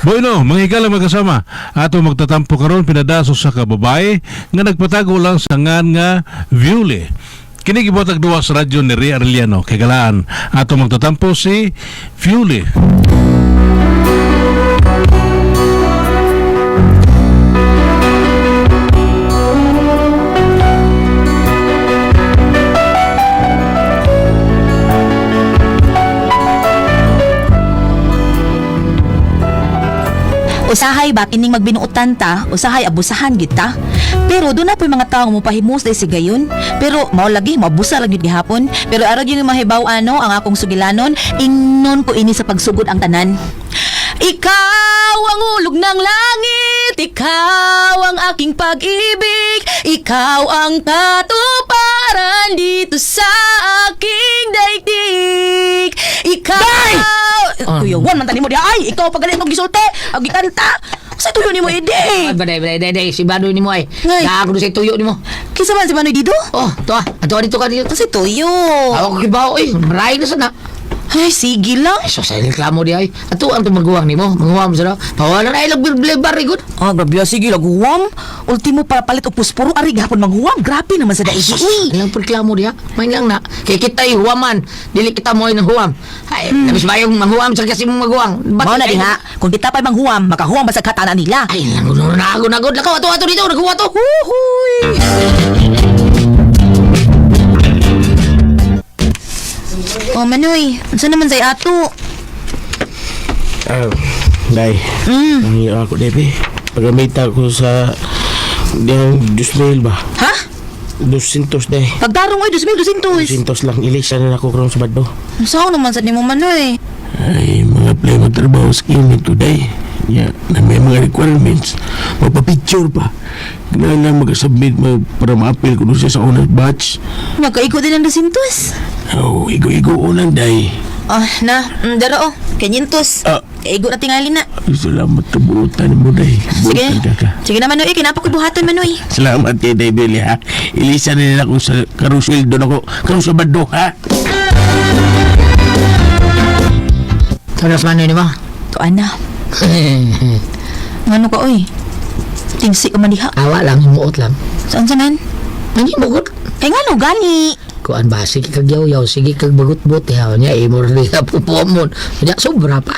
Bueno, mga higala magkasama, ato magtatampo karon pinadaso sa kababae nga nagpatago lang sa ngan nga Viole. Kini gibuhatag duwa sa radyo ni Ria Arellano. Kay galaan, ato magtatampo si Viole. Usahay ba kining magbinuutan ta, usahay abusahan gid ta. Pero doon na po mga tao mo pahimos dahil si gayon. Pero mao lagi mabusa lang gid gihapon. Pero arag yung mahibaw ano ang akong sugilanon, ingnon ko ini sa pagsugod ang tanan. Ikaw ang ulog ng langit, ikaw ang aking pag-ibig, ikaw ang katuparan dito sa aking daigdig. Ikaw... Kuya, wan man tani mo di ay, ikaw pagalit mo gisulti, agi kanta. Sa tuyo ni mo ide. Baday, si Banoy ni mo ay. Ngay. Ako sa tuyo ni mo. Kinsa man si Manoy Dido? Oh, to ato dito ka dito. Si Tuyo. Ako kibaw maray na sana. Ay, sige lang. Ay, so sa reklamo di ay. Ato ang tumaguwang ni mo. Manguwang mo sana. Pawala na ay lagbil-bar good. Ah, grabe sige laguwam. Ultimo para palit o puspuro ari gahapon maghuwam. Grabe naman sa daig. Uy. Ilang reklamo di ha. May lang na. Kay kita huwaman. Dili kita mo ay nang huwam. Ay, nabis ba yung manghuwam sa kasi mong maguwang. Mao na diha. Kung kita pa manghuwam, makahuwam ba sa katana nila? Ay, nagod. Lakaw, ato dito. Naghuwa to. Uhuy. Oh, Manoy, unsa naman say ato? Day, ang iyo ako, Depe. Pagamita ko sa diyang 2,000 ba? Ha? 200, Day. Pagdarong oy 2,200. 200 lang, ilisa na ako karong Sabado. Unsa naman sa nimo Manoy? Ay, mga play magtrabaho sa clinic today. Na may mga requirements. Magpa-picture pa. Kailangan mag-submit para ma-appeal ko doon siya sa unang batch. Nagkaigo din ang 200. Oh, igo-igo unang, Day. Ah, daro oh. Kanyentos. Kaigo na tingali na. Ay, salamat ka buutan mo, Day. Sige. Buutan ka. Sige na Manoy, kinapa ko buhaton Manoy. Salamat kay Day Billy, ha. Ilisa na nila kung sa karuswil doon ako. Karong Sabado, ha. Taras Manoy ni mo. Tuan na. Ngano ka oy? Tingsi ka man diha. Awa lang, himuot lang. Saan sanan? Hindi bugot. Kay ngano gani? Kuan ba, sige kag yaw-yaw, sige kag bagut-but, yaw niya, imor niya pupomon. Kaya sobra pa.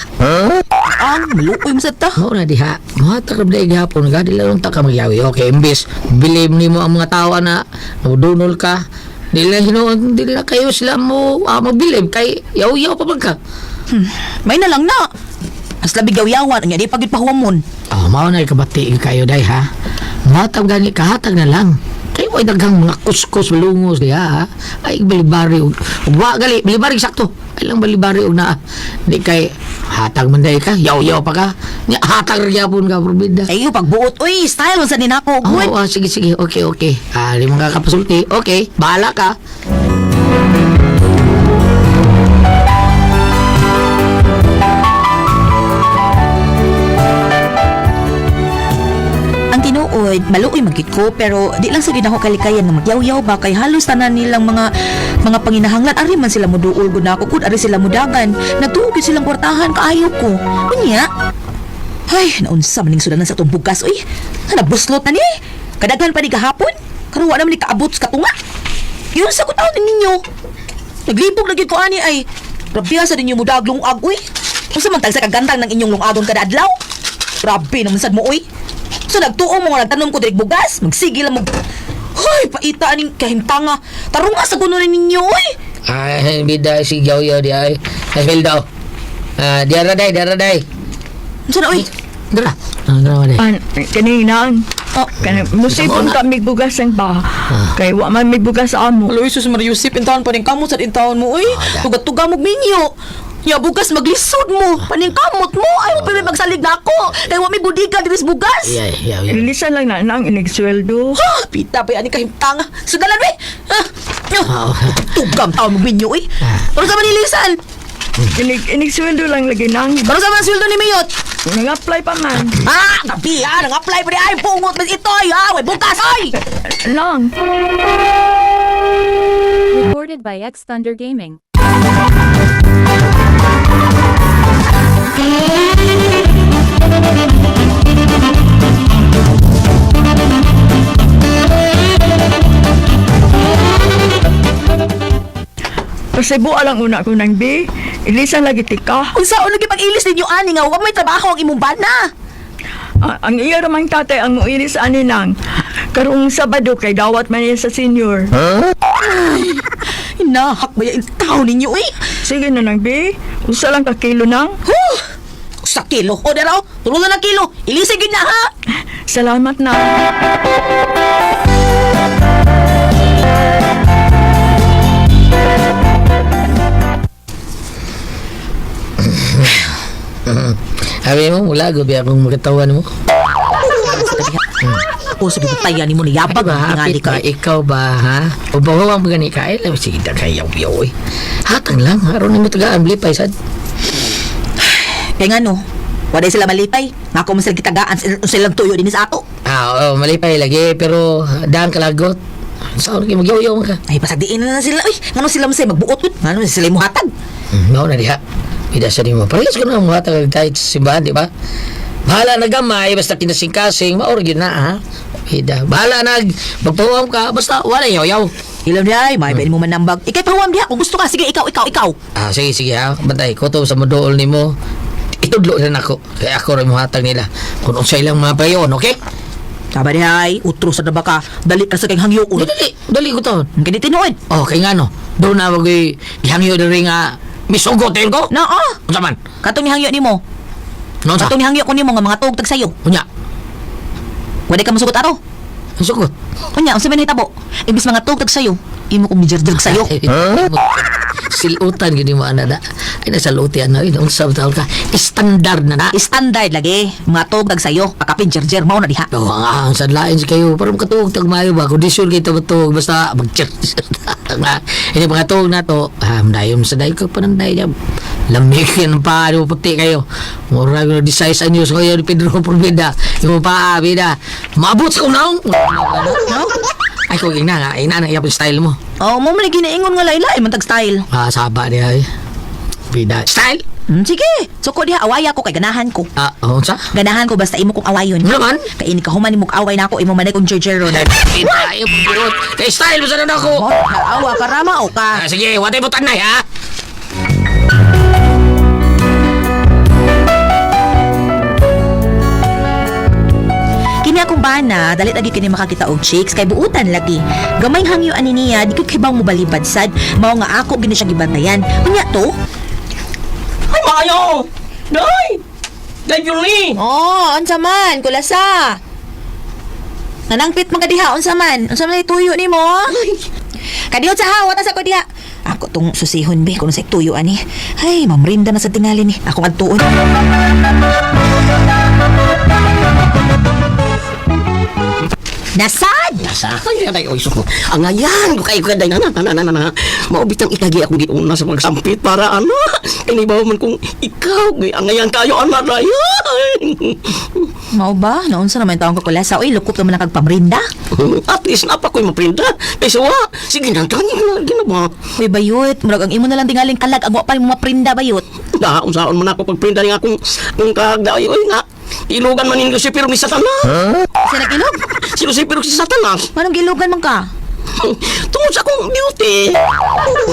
Ang maluoy mo sa ta. Mao na diha, mahatarap na igahapon, gadi lang ta ka magyaw-yaw. Okay, imbis, bilib ni mo ang mga tawa na, dunol ka, dila kayo sila mo magbilib, kay yaw-yaw pa ka. May na lang na. Mas labig yaw-yawan, nga di pagit pahuamon. Mao na ikabati kayo, day ha. Matag gani, kahatag na lang. Kaya ay daghang mga kuskus malungos diha ha. Ay balibari og wa gali balibari sakto. Ay lang balibari og na di kay hatag man day ka yaw-yaw pa ka. Nya hatag ra gyapon ka probida. Ay pagbuot oy, style man sa ninako good. Sige okay. Di mo kakapasulti. Okay, bahala ka. Tinuod, maluoy magit ko pero di lang sa ginako kalikayan nga magyaw-yaw ba kay halos tanan nilang mga panginahanglan ari man sila moduol gud nako kud ari sila mudagan nagtuog silang kwartahan kaayo ko unya ay naunsa maning sudanan sa atong bugas uy nabuslot na ni kadaghan pa ni gahapon karon wa naman ni kaabot sa katunga yun sa kutaw ninyo naglibog na gyud ko ani ay grabe sa ninyo mudaglong ag uy unsa man tag sa kagandang ng inyong lungadon kada adlaw grabe naman sad mo uy. So nagtuo mo nga nagtanom ko direk bugas, magsigil lang hoy, paita aning kahimtanga. Tarunga sa kuno ninyo, oy. Ay, bida si yaw-yaw di ay. Nasbil daw. Diara day. Unsa na oy? Dara. Dara day. Kaninang musipon ka may bugas ang ba kay wa man may bugas sa amo. Aloy sus Mariusip, intaon pa ning kamot sa intaon mo, oy. Tugat-tuga mo minyo. Ya bugas maglisod mo, paning kamot mo. Ay mo pa may magsalig na ako. Kay wa may budiga diri sa bugas. Yeah. Ilisan lang na ang inigsweldo. Ha, pita pa ani kahimtanga. Sudalan we. Tugam taon mo minyo, oy. Pero sa manilisan. Inigsweldo lang lagi nang. Pero sa man sweldo ni Miyot. Nang-apply pa man. Gabi nang-apply pa di ay pungot mas ito ay way bukas ay. Lang. Recorded by X Thunder Gaming. Pasibo alang una ko nang bi. Ilisan lagi tika. Unsa uno gipag-ilis ninyo ani nga wa may trabaho ang imong bana? Ang iya ramang tatay ang muilis ani nang. Karong Sabado kay dawat man niya sa senior. Hinahak ba yung tao ninyo eh? Sige na nang bi. Usa lang ka kilo nang. Huh! Sa kilo. O daraw, tulungan na kilo. Ilisig yun na ha. Salamat na. Sabi mo, mula gabi akong makatawan mo. O sige, tayan mo ni Yabag. Hapit Tingali ka. ba, ikaw ba, ha? O bawang mga ni Kyle? Sige, da kayaw yaw eh. Hatang lang, haron na mo tagaan, blipay sad. Kaya nga no, wala sila malipay. Nga kung sila kitagaan, silang tuyo din sa ato. Oo, malipay lagi, pero daan kalagot. Saan kayo magyaw-yaw ka? Ay, pasagdiin na sila. Uy, nga sila masay magbuot. Nga sila muhatag. Mao na diha. Pida sa mo. Parehas ko na mga tagal tayo sa simbahan, di ba? Bahala na gamay, basta kinasing-kasing, maorg yun na, ha? Pida. Bahala na, magpawam ka, basta wala yaw-yaw. Ilam niya ay, may mo manambag. Ikay pawam diha, kung gusto ka, sige, ikaw. Ah, sige, ha? Bantay, kuto sa modool ni mo. Itudlo rin ako. Kaya ako rin muhatag nila. Kung sa ilang mga payon, okay? Taba diha ay, utro sa naba ka. Dali ka sa kayong hangyo. Dali ko to. Ang ganit tinuod. Oh, kay nga no. Doon na wag ihangyo na rin nga misugotin ko. Na, Unsa man? Katong ni hangyo ni mo. No, sa? Katong ni hangyo ko ni mo nga mga tuog tag sayo. Unya. Wala ka masugot aro. Ang sugot. Unya, unsa man hitabo? Imbis mga tuog tag sayo, imo kong mijerjeg sayo. Silutan gini mo anada. Ay nasa lutian na ino sa taon ka. Standard na na. Standard lagi. Mga tuog tag sayo, akapin jerjer mao na diha. Oo nga, ang sadlain si kayo. Parang makatuog tag mayo ba? Kondisyon kayo matug. Basta mag-check. Ini mga tuog na to. Dayon sa dayo ka pananday niya. Lamig yan pa. Ano puti kayo. Mura ko na 16 anyos ko yun. Pedro Pulvida. Yung pa, bida. Maabot sa kunaong. No? Ay, kung ina nga. Ina na iyap yung style mo. Oh, mo man ginaingon nga laylay man tag style. Saba niya eh. Bida. Style? Sige. Suko diha awaya ko kay ganahan ko. Sa? Ganahan ko basta imo kong awayon. Naman? Kay ini ka human imong away na ako imo man kong jerjero na. Bida, ayaw pagburot. Kay style mo sa na ako. Awa ka rama o ka. Sige, watay mo tanay ha. Kini akong bana, dalit lagi kini makakita og chicks kay buutan lagi. Gamay hangyo ani niya, di ko kibang mobalibad sad. Mao nga ako gini siya gibantayan. Unya to? Ay, maayo! Day! Day, Julie! Oh, unsa man, kulasa. Nanangpit mga diha, unsa man ituyo nimo? Kadiyot sa hawa ta sa ko diha. Ako tong susihon be kung sa tuyo ani. Ay, mamrinda na sa tingali ni. Ako adtuon. Nasad! Ay, day, oy, suko. Ang ayan, kay ko day na. Maubitang itagi akong gituna sa pagsampit para ano. Inibaw man kung ikaw, ang ayan kayo, anak na yan. Mao ba? Naunsa naman taong kakulasa. Uy, lukop naman ang kagpamrinda. At least napa ko'y maprinda. Kaysa wa, sige nang kanyang na ginaba. Uy, bayot. Murag ang imo na lang tingaling kalag. Ang pa mo maprinda, bayot. Daon saon man ako pagprinda nga kung kahagdaoy, oy nga. Ilugan man ni Lucifer ni Satanas. Kasi nagilog. Si Lucifer si Satanas. Manong gilugan man ka? Tungod sa akong beauty.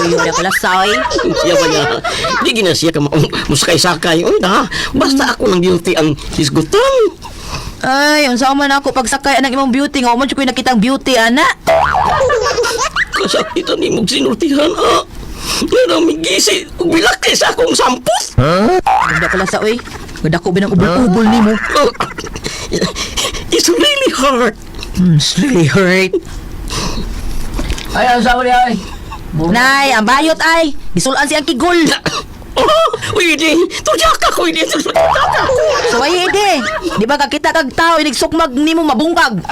Uy, wala kulasa, oy. Siya ba niya? Di gina siya ka musakay-sakay. Oy na, basta ako ng beauty ang hisgutan. Ay, unsa man ako pagsakay anang imong beauty nga umon ko'y nakitang beauty ana. Kasakitan ni mong sinurtihan, Naramigisi, bilakay sa akong sampos. Ganda kulasa, oy. Ganda ko binang ubol-ubol nimo. It's really hard. It's really hurt. Ay, ang sabi niya ay. Nay, ang bayot ay. Gisulaan siyang kigol. Uy, di. Tudyak ako, di. Tudyak ako. So ay ide. Di ba kakita kag tao inigsukmag nimo mabungkag.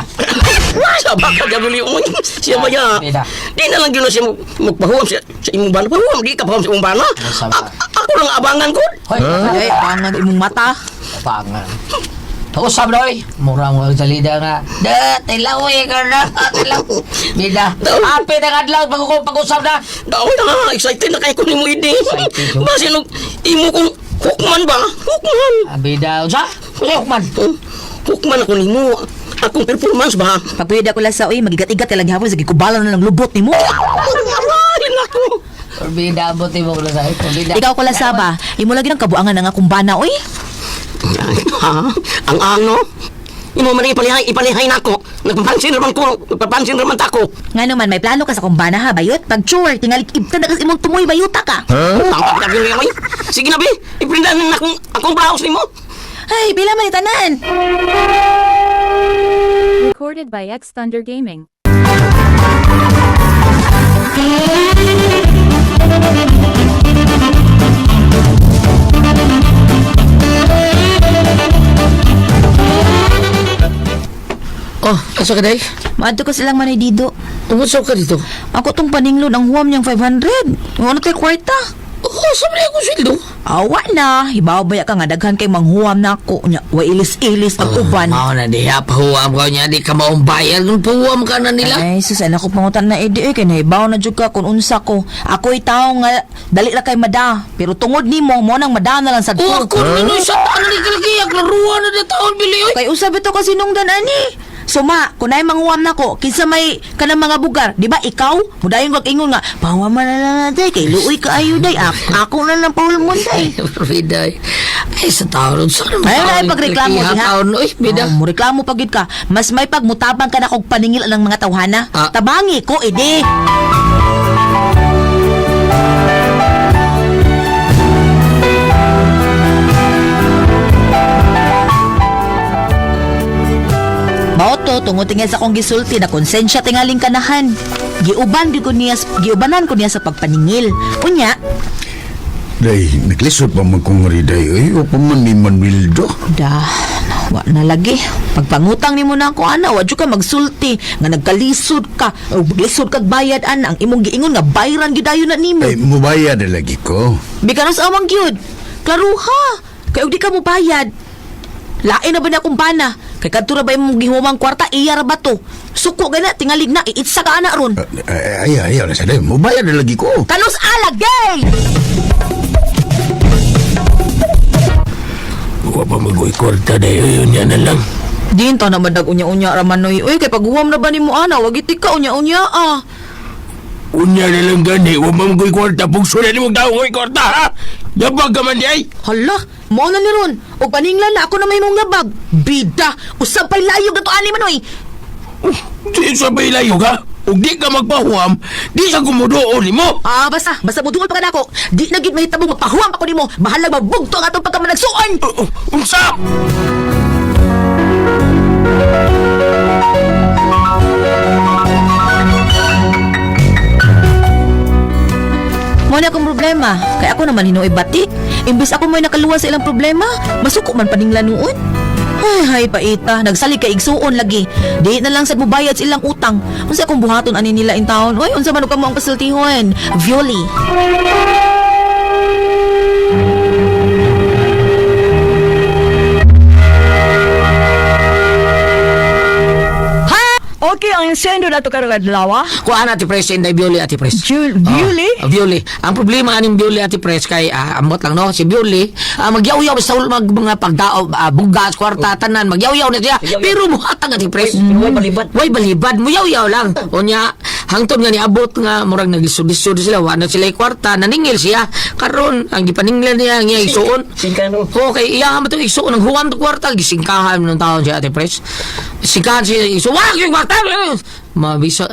Sa baka gabuli mo. Siya ba niya? Di na lang yun na siya magpahuam sa imong bana. Pahuam, di ka pahuam sa imong bana. Ako lang abangan ko. Hoy, Ay, pangan imong mata. pangan. Usap doy. Mura mo ang salida nga. Tilawi ka na. Tilaw. Bida. Api na kadlaw pag-usap na. Daoy na nga, excited na kayo ko ni mo, Idi. Excited, oh. Basi nung imo kong hukman ba? Hukman. Bida. Usa? Usa hukman. Hukman ako ni mo. Akong performance ba? Pagpuyod ako lang sa uy, magigat-igat ka lang hapon, sige kubalan na ng lubot nimo. Ay, naku. Bida, buti mo ko na sa'yo. Bida. Ikaw ko lasaba, imo lagi ng kabuangan ng akong bana, oy. Ha? Ang ano? Imo man ipalihay na ako. Nagpapansin naman tako. Nga naman, may plano ka sa akong bana ha, bayot? Pag sure, tingali ibta na kasi imong tumoy bayuta ka. Tangkap ka yun yoy. Sige na, be. Iprindan na akong baos ni mo. Ay, pila man itanan. Recorded by X Thunder Gaming. Oh, asa ka day? Maadto ko silang manay dido. Umusaw ka dito. Ako tong paninglod ang huwam niyang 500. Ano tayo kwarta? Oh, sabi niya akong sweldo. Awa na, ibabaya ka nga daghan kay manghuwam na ako. Nya, wa ilis-ilis ang uban. Mao na diha, pahuwam ka niya. Di ka maong bayad. Kung pahuwam ka na nila. Ay, susan ako pangutan na edi kay nahibaw na jud ka kung unsa ko. Ako'y tao nga dali ra kay mada, pero tungod nimo mo nang mada na lang sad Oh, ko. ako rin yung isa taan na kalagay. Laruan na na taon, Bili. Oy. Kay usab ito kasi nungdan ani. Suma, kunay manghuwam na ko, kinsa may kanang mga bugar, di ba ikaw? Mudayon kag ingon nga, pahuwam na lang natin, kay luoy ka ayo day. Ako na lang pahulmon day. Biday. Ay, sa taon. Saan naman Ay, ay, pagreklamo diha. taon. Uy, bida. Oh, mureklamo pagid ka. Mas may pagmutabang ka na kog paningil ng mga tawhana. Ah. Tabangi ko, edi. Mao to tungod tingel sa akong gisulti na konsensya tingaling kanahan. Giubanan ko niya sa pagpaningil. Unya, Day, naglisod pa man kong riday. Ay, o pa man ni Manwildo. dah, wa na lagi. Pagpangutang nimo na ako ana, wa jud ka magsulti nga nagkalisod ka. O lisod kag bayad ana, ang imong giingon nga bayran gidayon na nimo. Ay, mubaya na lagi ko. Bikanos awang gyud. Klaruha. Kay ug di ka mo bayad. Lain na ba na akong bana? Kay kadto ra ba imong gihumang kwarta iya ra ba to? Suko gana tingalig na iitsa ka ana ron. Ayaw na sa day. Mubaya na lagi ko. Kanus alagay. Huwag pa mag-uwi kwarta day. Yun yan na lang. Din ta na madag unya-unya ra manoy. Uy kay paghuwam na ba nimo ana, wag itika unya-unya ah. Unya na lang gani. Huwag pa mag-uwi kwarta. Pugso na ni mong daw uwi kwarta, ha? Yabag ka man di ay. Hala, mao na ni ron. Og paninglan na ako na may mong labag. Bida, usab pay layog na to ani manoy. Sa baylayo ka? Huwag di ka magpahuam. Di sa kumudoon ni mo. Ah, basta muduol pa ka na ako. Di na gid mahitabong magpahuwam ako nimo. Bahalag mabugto ang atong pagkamanagsuon. Unsa? Mo na akong problema. Kaya ako naman hinuoy bati. Imbis ako may nakaluwa sa ilang problema, masuko man paninglan noon. Ay, hay paita, nagsalig ka igsuon lagi. Di na lang sad mo bayad sa ilang utang. Unsa akong buhaton ani nila in town? Oy, unsa man ka mo ang kasultihon? Violi. Okay, ang sendo na to karong adlaw. Kuha na, Ati Pres, Inday Bioli, Ati Pres. Bioli? Bioli. Ang problema aning Bioli, Ati Pres, kay ambot lang, no? Si Bioli, magyaw-yaw sa mga pagdao, bugas, kwarta, tanan, magyaw-yaw na siya. Pero muhatang, Ati Pres. Way balibad. Way balibad, muyaw-yaw lang. O niya, hangtod nga ni abot nga, murag naglisod-lisod sila, wala sila kwarta, naningil siya. Karon ang gipaningil niya, nga isuon. Singkano. Okay, iya nga matong isuon, ang huwam to kwarta, gisingkahan ng taon siya, Ati Pres. Singkahan siya, isuon, wag yung kwarta! Mabisa.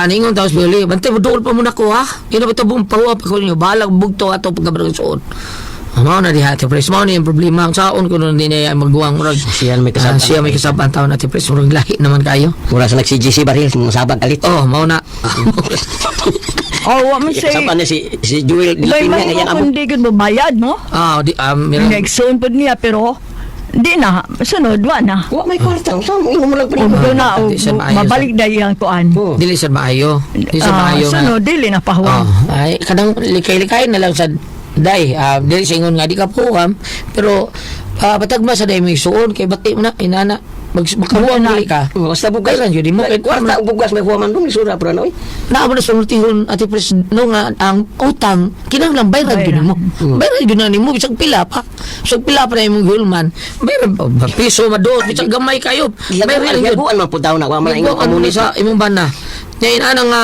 Ningon tapos Bioli, bantay mo doon pa muna ko ha. Ino ba ito buong pahuwa pa ko ninyo, bahalag bugto ato pagkabarang suon. Mao na diha, Ati Pres, mao na yung problema. Ang saon ko nun din ay magduwang murag. Siya may kasabang. Siya may kasabang taon, Ati Pres, murag lahi naman kayo. Mura sa nag-CGC baril, mga sabag kalit. Oh, mao na. Oh, wa man say. Kasama na si Jewel. Lay Dilipin man niya ngayon ko amo. kung di gud mabayad, no? Nagsuon pod niya pero di na sunod wa na. Wa may kwarta. Saan mo imo lang pa Ug rin. na Di siya maayos. mabalik dahi ang kuan. Dili sa maayo. Dili sa maayo nga. Sunod dili na pahuwam. Ay, kadang likay-likay na lang sa day. Dili sa ingon nga di ka puham. Pero, patagma sa day may suon. Kay bati mo na, inana. Makahuam na. dili ka. Basta bugas. Kailan yun, di mo. May kwarta ug bugas may huwaman dun, isura pra na oy. Naamo na sa multihon, Ati Pres, no nga, ang utang, kinahanglan bayran yun mo. Bayran yun mo, bisag pila pa. Bisag pila pa na imong hulman. Bayran pa, piso, madot, bisag gamay kayo. Bayran Bayran yun. yaguan man pud daw na wa man Ikaw, ingon ano komunista. sa imong bana. Ngayon, nga,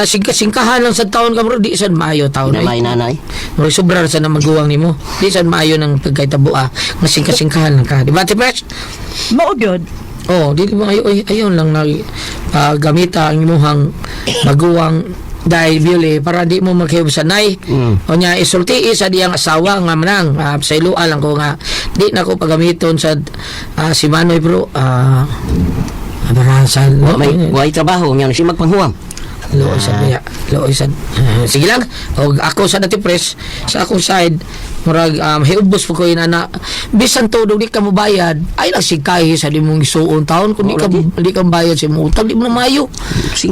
singkahan lang sa taon ka bro, di sad maayo taon Namay nanay. Mura sobra sa na maguwang nimo. Di sad maayo ng pagkaitabo nga singka-singkahan lang ka. Di ba, Tipres? Mao gyud. Oh, di ba ayon lang na gamita ang imuhang maguwang dahil Viole para di mo maghiusanay. O niya isulti sa diyang asawa nga manang sa ilua lang ko nga di na ko pagamiton sa si Manoy bro barasan May trabaho nga si magpanghuwam. Looy sa kaya. Looy sa... sige lang. O ako sa dati press, sa akong side, murag, hiubos po ko yun, ana. Bisan todo, di ka mo bayad, ay lang sikahi sa di mong isuon taon. Kung di ka bayad sa mong utang, di mo na mayo.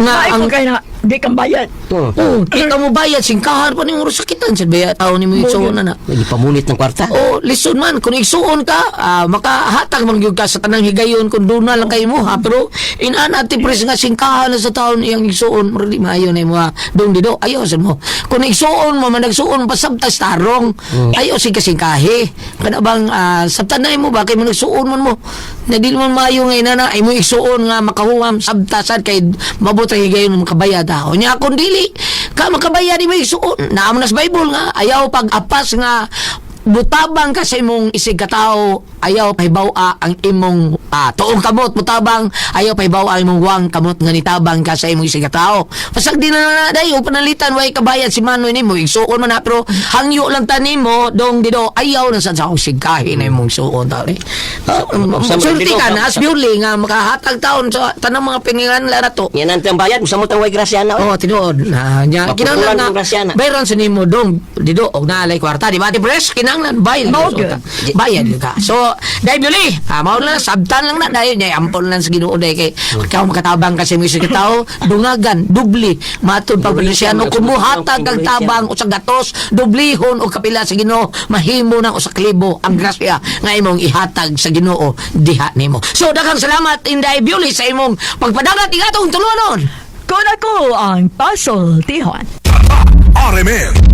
Ay, kung kaya na, di kang bayad. Oh, di ka mo bayad, singkahan pa ni mo sakitan sa baya taon ni mo isuon na. Hindi pamunit ng kwarta. Oh, listen man, kung isuon ka, makahatag man gyud ka sa tanang higayon kung doon na lang kayo mo, ha? Pero, inana ti pres nga singkahan na sa taon iyang isuon, di maayo na mo doon dido ayaw sa mo kung nagsuon mo man nagsuon pa sabtas tarong ayaw singkahi kada bang sabtan na mo ba kay mo nagsuon mo na di man maayo ngayon na ay mo isuon nga makahuwam sabtasan kay mabuti higayon mo makabayad o nya kung dili ka makabayad di mo isuon na nas Bible nga ayaw pag apas nga butabang ka sa imong isig katao ayaw pahibaw ang imong tuong kamot butabang ayaw pahibaw ang imong wang kamot nga nitabang ka sa imong isig katao pasag di na dayo panalitan way kabayad si Manoy nimo igsuon man na pero hangyo lang tanim mo dong dido ayaw na sa sigkahi na imong suon tao ni sulti ka na as Viole nga makahatag taon sa tanang mga piningan la nato Yan ang bayad, sa mo tang way grasya na. oh tinuod na nya kinahanglan Maputulan ng grasya na. nga bayran sa nimo dong dido og naalay kwarta di ba ti pres kinahanglan bayad bayad ka so dahil Viole mao lang sabtan lang na dahil niya ampon lang sa Ginoo dahil kay ikaw makatabang kasi mo sa tao dungagan dubli matud pa Feliciano kung muhatag ang tabang o sa gatos dublihon o kapila sa Ginoo mahimo ng usa ka libo ang grasya nga imong ihatag sa Ginoo diha nimo so daghang salamat Inday Viole sa imong pagpadagat igatong tulunon Kung ako ang puzzle, Tihon. RMN